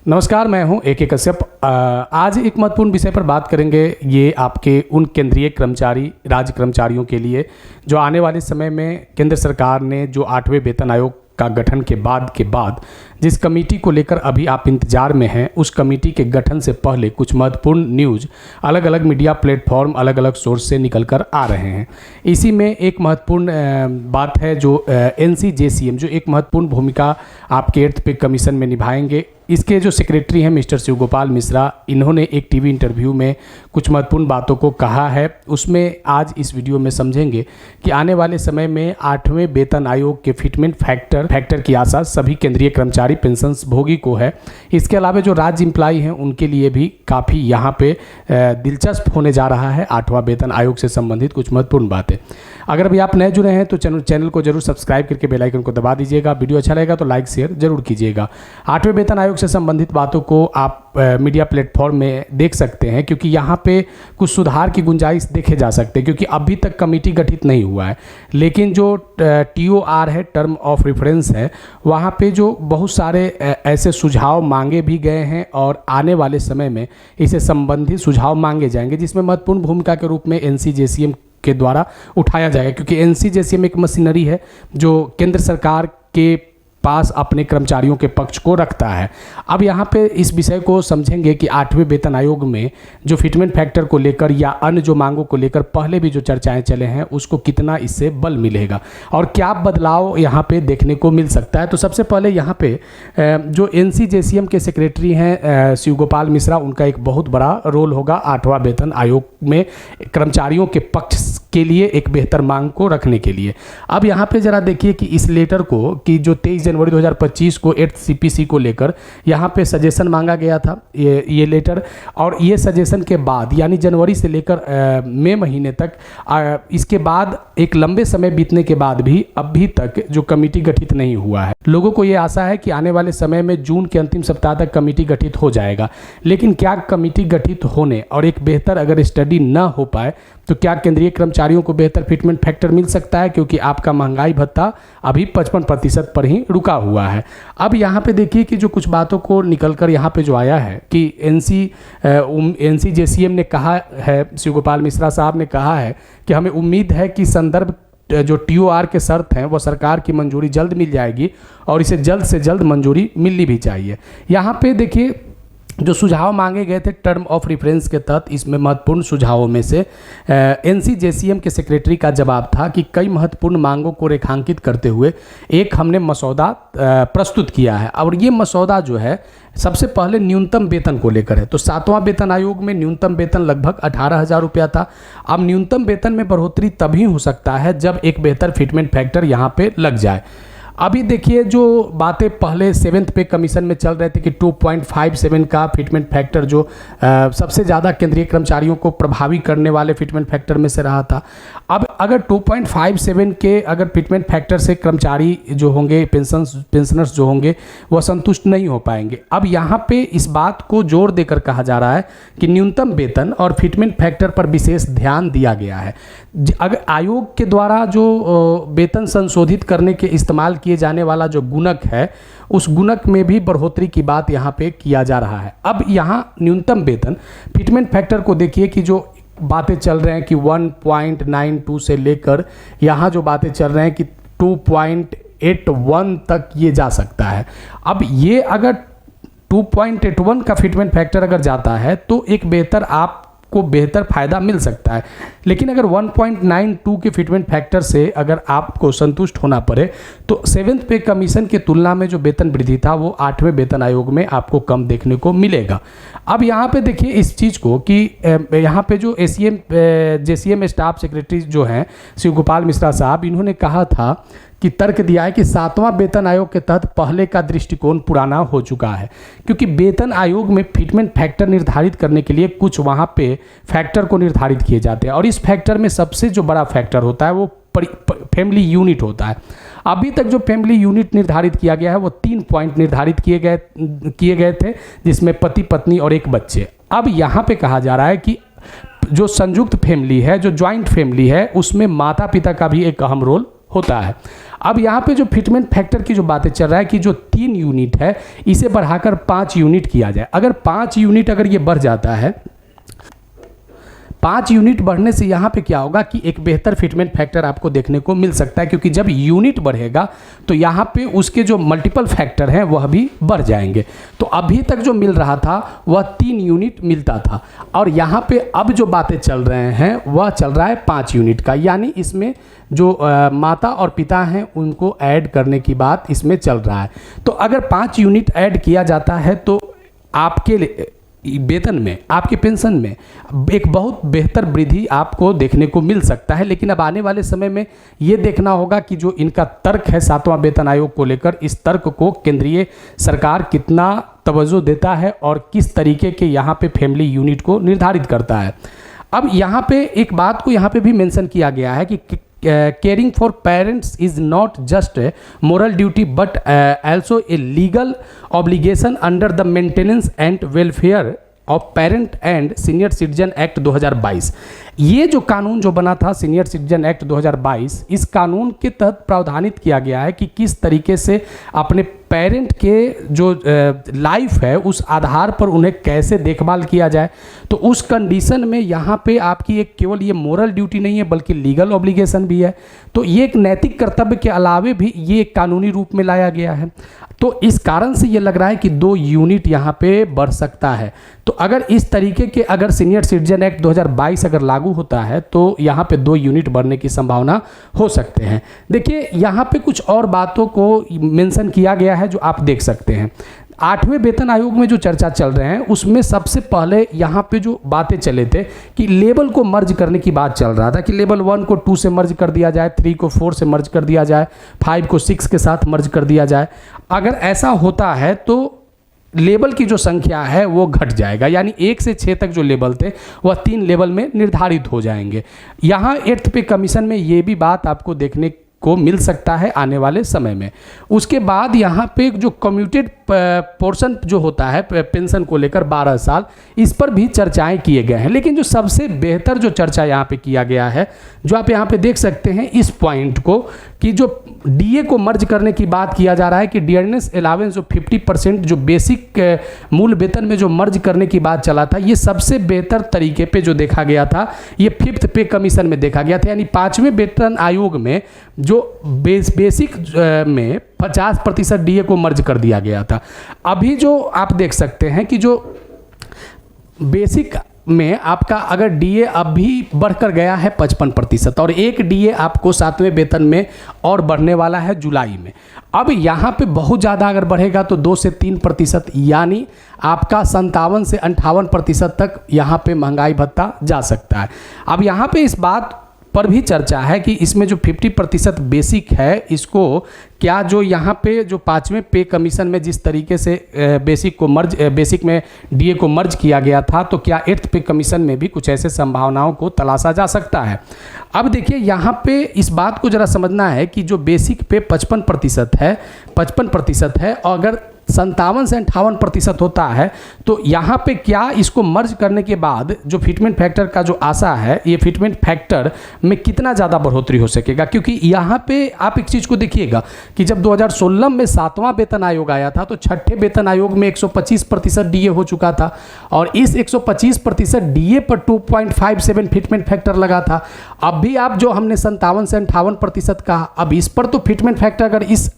नमस्कार, मैं हूं AK कश्यप। आज एक महत्वपूर्ण विषय पर बात करेंगे। ये आपके उन केंद्रीय कर्मचारी, राज्य कर्मचारियों के लिए जो आने वाले समय में केंद्र सरकार ने जो 8वें वेतन आयोग का गठन के बाद जिस कमेटी को लेकर अभी आप इंतजार में हैं, उस कमेटी के गठन से पहले कुछ महत्वपूर्ण न्यूज़ अलग अलग मीडिया प्लेटफॉर्म, अलग अलग सोर्स से निकल कर आ रहे हैं। इसी में एक महत्वपूर्ण बात है जो NCJCM जो एक महत्वपूर्ण भूमिका आपके 8th पे कमीशन में निभाएंगे। इसके जो सेक्रेटरी हैं मिस्टर शिव गोपाल मिश्रा, इन्होंने एक टीवी इंटरव्यू में कुछ महत्वपूर्ण बातों को कहा है। उसमें आज इस वीडियो में समझेंगे कि आने वाले समय में 8वें वेतन आयोग के फिटमेंट फैक्टर की आशा सभी केंद्रीय कर्मचारी पेंशन भोगी को है। इसके अलावा जो राज्य एम्प्लॉय हैं उनके लिए भी काफ़ी यहाँ पे दिलचस्प होने जा रहा है 8वां वेतन आयोग से संबंधित कुछ महत्वपूर्ण बातें। अगर अभी आप नए जुड़े हैं तो चैनल को जरूर सब्सक्राइब करके बेल आइकन को दबा दीजिएगा। वीडियो अच्छा लगेगा तो लाइक शेयर जरूर कीजिएगा। 8वें वेतन आयोग से संबंधित बातों को आप मीडिया प्लेटफॉर्म में देख सकते हैं, क्योंकि यहाँ पे कुछ सुधार की गुंजाइश देखे जा सकते हैं, क्योंकि अभी तक कमेटी गठित नहीं हुआ है। लेकिन जो TOR है, टर्म ऑफ रेफरेंस है, वहाँ पे जो बहुत सारे ऐसे सुझाव मांगे भी गए हैं और आने वाले समय में इसे संबंधित सुझाव मांगे जाएंगे, जिसमें महत्वपूर्ण भूमिका के रूप में NCJCM के द्वारा उठाया जाएगा, क्योंकि NCJCM एक मशीनरी है जो केंद्र सरकार के पास अपने कर्मचारियों के पक्ष को रखता है। अब यहाँ पे इस विषय को समझेंगे कि 8वें वेतन आयोग में जो फिटमेंट फैक्टर को लेकर या अन्य जो मांगों को लेकर पहले भी जो चर्चाएं चले हैं उसको कितना इससे बल मिलेगा और क्या बदलाव यहाँ पे देखने को मिल सकता है। तो सबसे पहले यहाँ पे जो NCJCM के सेक्रेटरी हैं शिव गोपाल मिश्रा, उनका एक बहुत बड़ा रोल होगा 8वां वेतन आयोग में कर्मचारियों के पक्ष के लिए एक बेहतर मांग को रखने के लिए। अब यहाँ पे जरा देखिए कि इस लेटर को कि जो 23 जनवरी 2025 को 8th CPC को लेकर यहाँ पे सजेशन मांगा गया था, ये लेटर, और ये सजेशन के बाद यानी जनवरी से लेकर मई महीने तक इसके बाद एक लंबे समय बीतने के बाद भी अभी तक जो कमेटी गठित नहीं हुआ है। लोगों को ये आशा है कि आने वाले समय में जून के अंतिम सप्ताह तक कमेटी गठित हो जाएगा। लेकिन क्या कमेटी गठित होने और एक बेहतर अगर स्टडी न हो पाए तो क्या केंद्रीय कर्मचारियों को बेहतर फिटमेंट फैक्टर मिल सकता है, क्योंकि आपका महंगाई भत्ता अभी 55% पर ही रुका हुआ है। अब यहाँ पे देखिए कि जो कुछ बातों को निकलकर यहाँ पे जो आया है कि NCJCM ने कहा है, शिव गोपाल मिश्रा साहब ने कहा है कि हमें उम्मीद है कि संदर्भ जो TOR के शर्त हैं वो सरकार की मंजूरी जल्द मिल जाएगी और इसे जल्द से जल्द मंजूरी मिलनी भी चाहिए। यहाँ पे देखिए जो सुझाव मांगे गए थे टर्म ऑफ रेफरेंस के तहत, इसमें महत्वपूर्ण सुझावों में से NCJCM के सेक्रेटरी का जवाब था कि कई महत्वपूर्ण मांगों को रेखांकित करते हुए एक हमने मसौदा प्रस्तुत किया है। और ये मसौदा जो है सबसे पहले न्यूनतम वेतन को लेकर है। तो 7वां वेतन आयोग में न्यूनतम वेतन लगभग 18,000 रुपया था। अब न्यूनतम वेतन में बढ़ोतरी तभी हो सकता है जब एक बेहतर फिटमेंट फैक्टर यहाँ पे लग जाए। अभी देखिए जो बातें पहले 7th पे कमीशन में चल रहे थे कि 2.57 का फिटमेंट फैक्टर जो सबसे ज़्यादा केंद्रीय कर्मचारियों को प्रभावी करने वाले फिटमेंट फैक्टर में से रहा था। अब अगर 2.57 के अगर फिटमेंट फैक्टर से कर्मचारी जो होंगे, पेंशनर्स जो होंगे, वह संतुष्ट नहीं हो पाएंगे। अब यहाँ पे इस बात को जोर देकर कहा जा रहा है कि न्यूनतम वेतन और फिटमेंट फैक्टर पर विशेष ध्यान दिया गया है। अगर आयोग के द्वारा जो वेतन संशोधित करने के इस्तेमाल किए जाने वाला जो गुणक है, उस गुणक में भी बढ़ोतरी की बात यहाँ पे किया जा रहा है। अब यहाँ न्यूनतम वेतन फिटमेंट फैक्टर को देखिए कि जो बातें चल रहे हैं कि 1.92 से लेकर यहाँ जो बातें चल रहे हैं कि 2.81 तक ये जा सकता है। अब ये अगर 2.81 का फिटमेंट फैक्टर अगर जाता है तो एक बेहतर आपको बेहतर फायदा मिल सकता है। लेकिन अगर 1.92 के फिटमेंट फैक्टर से अगर आपको संतुष्ट होना पड़े तो 7th पे कमीशन की तुलना में जो वेतन वृद्धि था वो 8वें वेतन आयोग में आपको कम देखने को मिलेगा। अब यहाँ पे देखिए इस चीज़ को कि यहाँ पे जो JCM स्टाफ सेक्रेटरी जो हैं शिव गोपाल मिश्रा साहब, इन्होंने कहा था कि तर्क दिया है कि 7वां वेतन आयोग के तहत पहले का दृष्टिकोण पुराना हो चुका है, क्योंकि वेतन आयोग में फिटमेंट फैक्टर निर्धारित करने के लिए कुछ वहाँ पे फैक्टर को निर्धारित किए जाते हैं और इस फैक्टर में सबसे जो बड़ा फैक्टर होता है वो फैमिली यूनिट होता है। अभी तक जो फैमिली यूनिट निर्धारित किया गया है वो 3 पॉइंट निर्धारित किए गए थे, जिसमें पति पत्नी और एक बच्चे। अब यहाँ पे कहा जा रहा है कि जो संयुक्त फैमिली है, जो ज्वाइंट फैमिली है, उसमें माता पिता का भी एक अहम रोल होता है। अब यहाँ पे जो फिटमेंट फैक्टर की जो बातें चल रहा है कि जो 3 यूनिट है इसे बढ़ाकर 5 यूनिट किया जाए। अगर 5 यूनिट अगर ये बढ़ जाता है, 5 यूनिट बढ़ने से यहाँ पे क्या होगा कि एक बेहतर फिटमेंट फैक्टर आपको देखने को मिल सकता है, क्योंकि जब यूनिट बढ़ेगा तो यहाँ पे उसके जो मल्टीपल फैक्टर हैं वह भी बढ़ जाएंगे। तो अभी तक जो मिल रहा था वह 3 यूनिट मिलता था, और यहाँ पे अब जो बातें चल रहे हैं वह चल रहा है 5 यूनिट का, यानी इसमें जो माता और पिता हैं उनको ऐड करने की बात इसमें चल रहा है। तो अगर 5 यूनिट ऐड किया जाता है तो आपके वेतन में, आपके पेंशन में एक बहुत बेहतर वृद्धि आपको देखने को मिल सकता है। लेकिन अब आने वाले समय में ये देखना होगा कि जो इनका तर्क है 7वां वेतन आयोग को लेकर, इस तर्क को केंद्रीय सरकार कितना तवज्जो देता है और किस तरीके के यहाँ पे फैमिली यूनिट को निर्धारित करता है। अब यहाँ पे एक बात को यहाँ पे भी मेंशन किया गया है कि caring for parents is not just a moral duty but also a legal obligation under the Maintenance and Welfare of Parent and Senior Citizen Act 2022। ये जो कानून जो बना था सीनियर सिटीजन एक्ट 2022, इस कानून के तहत प्रावधानित किया गया है कि किस तरीके से अपने पेरेंट के जो लाइफ है उस आधार पर उन्हें कैसे देखभाल किया जाए। तो उस कंडीशन में यहाँ पे आपकी एक केवल ये मोरल ड्यूटी नहीं है बल्कि लीगल ऑब्लिगेशन भी है। तो ये एक नैतिक कर्तव्य के अलावे भी ये एक कानूनी रूप में लाया गया है। तो इस कारण से ये लग रहा है कि 2 यूनिट यहाँ पे बढ़ सकता है। तो अगर इस तरीके के अगर सीनियर सिटीजन एक्ट 2022 अगर लागू होता है तो यहाँ पे 2 यूनिट बढ़ने की संभावना हो सकते हैं। देखिए यहाँ पे कुछ और बातों को मेंशन किया गया है जो आप देख सकते हैं। 8वें वेतन आयोग में जो चर्चा चल रहे हैं उसमें सबसे पहले यहाँ पे जो बातें चले थे कि लेवल को मर्ज करने की बात चल रहा था कि लेवल 1 को 2 से मर्ज कर दिया जाए, 3 को 4 से मर्ज कर दिया जाए, 5 को 6 के साथ मर्ज कर दिया जाए। अगर ऐसा होता है तो लेवल की जो संख्या है वो घट जाएगा, यानी 1 से 6 तक जो लेवल थे वह 3 लेवल में निर्धारित हो जाएंगे। यहाँ 8th पे कमीशन में ये भी बात आपको देखने को मिल सकता है आने वाले समय में। उसके बाद यहाँ पे जो कम्यूटेड पोर्शन जो होता है पेंशन को लेकर 12 साल, इस पर भी चर्चाएं किए गए हैं। लेकिन जो सबसे बेहतर जो चर्चा यहाँ पे किया गया है, जो आप यहाँ पे देख सकते हैं इस पॉइंट को, कि जो डीए को मर्ज करने की बात किया जा रहा है कि डियरनेस अलावेंस जो 50% जो बेसिक मूल वेतन में जो मर्ज करने की बात चला था, ये सबसे बेहतर तरीके पे जो देखा गया था ये 5th पे कमीशन में देखा गया था। यानी 5वें वेतन आयोग में जो बेसिक में 50% डीए को मर्ज कर दिया गया था। अभी जो आप देख सकते हैं कि जो बेसिक में आपका अगर डीए अभी बढ़कर गया है 55% और एक डीए आपको 7वें वेतन में और बढ़ने वाला है जुलाई में। अब यहाँ पे बहुत ज़्यादा अगर बढ़ेगा तो 2 से 3%, यानी आपका 57 से 58% तक यहाँ पे महंगाई भत्ता जा सकता है। अब यहाँ पे इस बात पर भी चर्चा है कि इसमें जो 50% बेसिक है, इसको क्या जो यहाँ पे जो 5वें पे कमीशन में जिस तरीके से बेसिक में डीए को मर्ज किया गया था, तो क्या 8th पे कमीशन में भी कुछ ऐसे संभावनाओं को तलाशा जा सकता है। अब देखिए यहाँ पे इस बात को जरा समझना है कि जो बेसिक पे 55% है और अगर 57 से 58% होता है तो यहाँ पे क्या इसको मर्ज करने के बाद जो फिटमेंट फैक्टर का जो आशा है, ये फिटमेंट फैक्टर में कितना ज़्यादा बढ़ोतरी हो सकेगा। क्योंकि यहाँ पे आप एक चीज़ को देखिएगा कि जब 2016 में 7वां वेतन आयोग आया था तो 6ठे वेतन आयोग में 125% डीए हो चुका था और इस 125% डीए पर 2.57 फिटमेंट फैक्टर लगा था। अब भी आप जो हमने 57 से 58% कहा, अब इस पर तो फिटमेंट फैक्टर अगर इस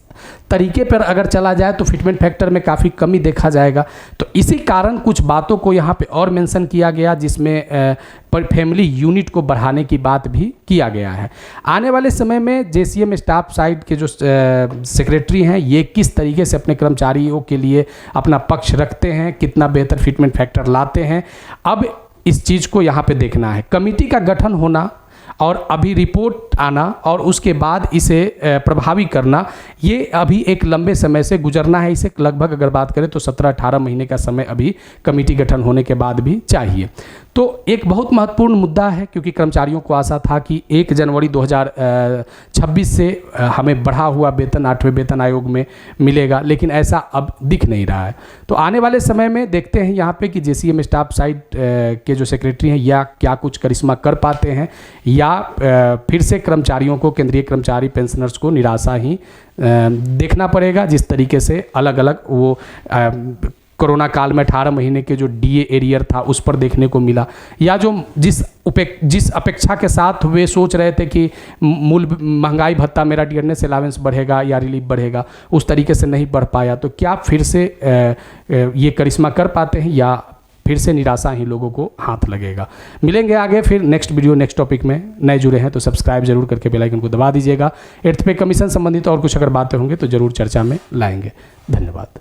तरीके पर अगर चला जाए तो फिटमेंट फैक्टर में काफ़ी कमी देखा जाएगा। तो इसी कारण कुछ बातों को यहाँ पे और मेंशन किया गया जिसमें फैमिली यूनिट को बढ़ाने की बात भी किया गया है। आने वाले समय में जेसीएम स्टाफ साइड के जो सेक्रेटरी हैं ये किस तरीके से अपने कर्मचारियों के लिए अपना पक्ष रखते हैं, कितना बेहतर फिटमेंट फैक्टर लाते हैं, अब इस चीज़ को यहाँ पे देखना है। कमेटी का गठन होना और अभी रिपोर्ट आना और उसके बाद इसे प्रभावी करना, ये अभी एक लंबे समय से गुजरना है। इसे लगभग अगर बात करें तो 17-18 महीने का समय अभी कमेटी गठन होने के बाद भी चाहिए। तो एक बहुत महत्वपूर्ण मुद्दा है क्योंकि कर्मचारियों को आशा था कि 1 जनवरी 2026 से हमें बढ़ा हुआ वेतन 8वें वेतन आयोग में मिलेगा, लेकिन ऐसा अब दिख नहीं रहा है। तो आने वाले समय में देखते हैं यहाँ पे कि जेसीएम स्टाफ साइड के जो सेक्रेटरी हैं या क्या कुछ करिश्मा कर पाते हैं या फिर से कर्मचारियों को, केंद्रीय कर्मचारी पेंशनर्स को निराशा ही देखना पड़ेगा, जिस तरीके से अलग अलग वो कोरोना काल में 18 महीने के जो डीए एरियर था उस पर देखने को मिला, या जो जिस अपेक्षा के साथ वे सोच रहे थे कि मूल महंगाई भत्ता मेरा डियरनेस अलावेंस बढ़ेगा या रिलीफ बढ़ेगा, उस तरीके से नहीं बढ़ पाया। तो क्या फिर से ये करिश्मा कर पाते हैं या फिर से निराशा ही लोगों को हाथ लगेगा? मिलेंगे आगे फिर नेक्स्ट वीडियो नेक्स्ट टॉपिक में। नए जुड़े हैं तो सब्सक्राइब जरूर करके बेल आइकन को दबा दीजिएगा। 8th पे कमीशन संबंधित और कुछ अगर बातें होंगी तो जरूर चर्चा में लाएंगे। धन्यवाद।